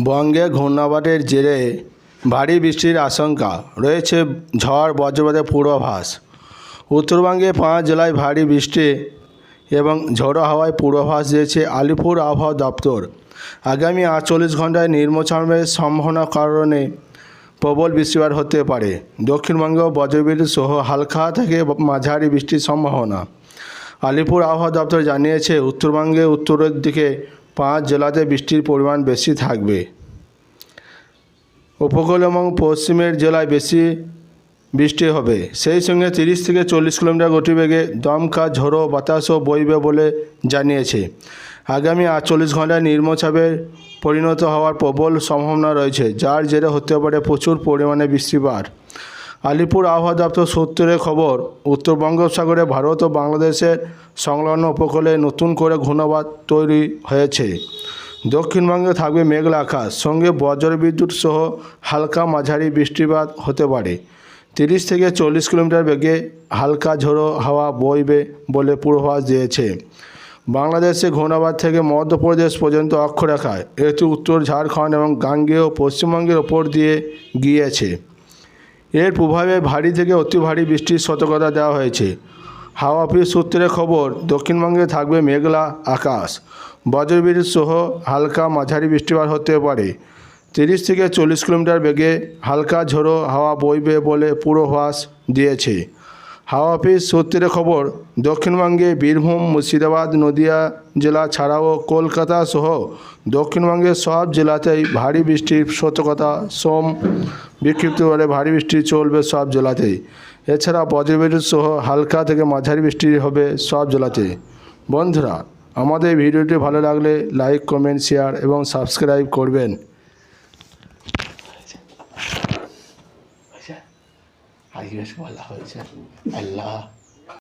বঙ্গে ঘূর্ণাবর্তের জেরে ভারী বৃষ্টির আশঙ্কা রয়েছে, ঝড় বজ্রপাতের পূর্বাভাস। উত্তরবঙ্গে 5 জেলায় ভারী বৃষ্টি এবং ঝোড়ো হাওয়ায় পূর্বাভাস দিয়েছে আলিপুর আবহাওয়া দপ্তর। আগামী 48 ঘন্টায় নিম্নচাপের সম্ভাবনার কারণে প্রবল বৃষ্টিপাত হতে পারে। দক্ষিণবঙ্গে বজ্রবিদ্যুৎ সহ হালকা থেকে মাঝারি বৃষ্টির সম্ভাবনা। আলিপুর আবহাওয়া দপ্তর জানিয়েছে, উত্তরবঙ্গে উত্তরের দিকে 5 জেলাতে বৃষ্টির পরিমাণ বেশি থাকবে। উপকূল এবং পশ্চিমের জেলায় বেশি বৃষ্টি হবে। সেই সঙ্গে 30 থেকে 40 কিলোমিটার গতিবেগে দমকা ঝোড়ো বাতাসও বইবে বলে জানিয়েছে। আগামী 48 ঘন্টায় নিম্নচাপে পরিণত হওয়ার প্রবল সম্ভাবনা রয়েছে, যার জেরে হতে পারে প্রচুর পরিমাণে বৃষ্টিপাত। আলিপুর আবহাওয়া দপ্তর সূত্রে খবর, উত্তর বঙ্গোপসাগরে ভারত ও বাংলাদেশের সংলগ্ন উপকূলে নতুন করে ঘূর্ণাবর্ত তৈরি হয়েছে। দক্ষিণবঙ্গে থাকবে মেঘলা আকাশ, সঙ্গে বজ্রবিদ্যুৎ সহ হালকা মাঝারি বৃষ্টিপাত হতে পারে। 30 থেকে 40 কিলোমিটার বেগে হালকা ঝোড়ো হাওয়া বইবে বলে পূর্বাভাস দিয়েছে। বাংলাদেশে ঘূর্ণাবর্ত থেকে মধ্যপ্রদেশ পর্যন্ত অক্ষরেখায় এটি উত্তর ঝাড়খণ্ড এবং গাঙ্গেয় পশ্চিমবঙ্গের ওপর দিয়ে গিয়েছে। এর প্রভাবে ভারী থেকে অতি ভারী বৃষ্টির সতর্কতা দেওয়া হয়েছে। হাওয়া অফিস সূত্রে খবর, দক্ষিণবঙ্গে থাকবে মেঘলা আকাশ, বজ্রবিদ্যুৎ সহ হালকা মাঝারি বৃষ্টিপাত হতে পারে। 30 থেকে 40 কিলোমিটার বেগে হালকা ঝোড়ো হাওয়া বইবে বলে পূর্বাভাস দিয়েছে। হাওয়া অফিস সূত্রে খবর, দক্ষিণবঙ্গে বীরভূম, মুর্শিদাবাদ, নদিয়া জেলা ছাড়াও কলকাতা সহ দক্ষিণবঙ্গের সব জেলাতেই ভারী বৃষ্টির সতর্কতা। বিক্ষিপ্তভাবে ভারী বৃষ্টি চলবে সব জেলাতেই। এছাড়া বজ্রবিদ্যুৎ সহ হালকা থেকে মাঝারি বৃষ্টি হবে সব জেলাতে। বন্ধুরা, আমাদের ভিডিওটি ভালো লাগলে লাইক, কমেন্ট, শেয়ার এবং সাবস্ক্রাইব করবেন। আল্লাহ